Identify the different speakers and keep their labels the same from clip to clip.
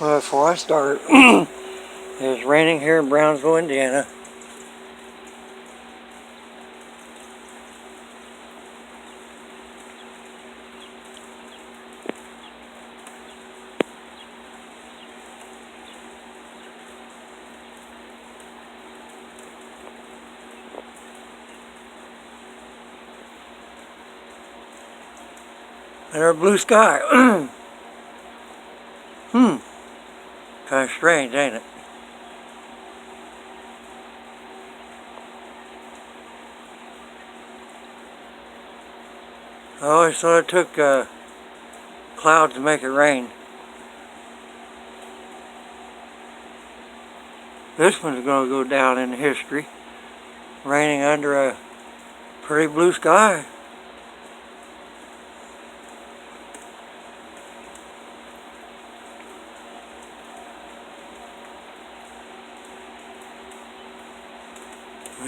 Speaker 1: Well, before I start, it's raining here in Brownsville, Indiana. And our blue sky. Kind of strange, ain't it? I always thought it took clouds to make it rain. This one's going to go down in history. Raining under a pretty blue sky.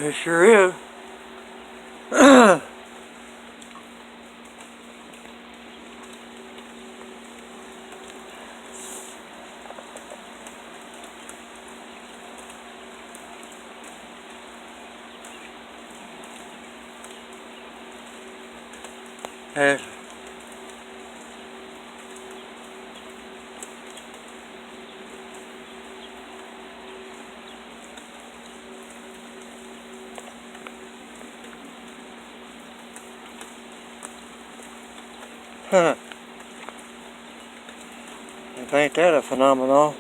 Speaker 1: It sure is. Yes. Huh. Ain't that a phenomenon?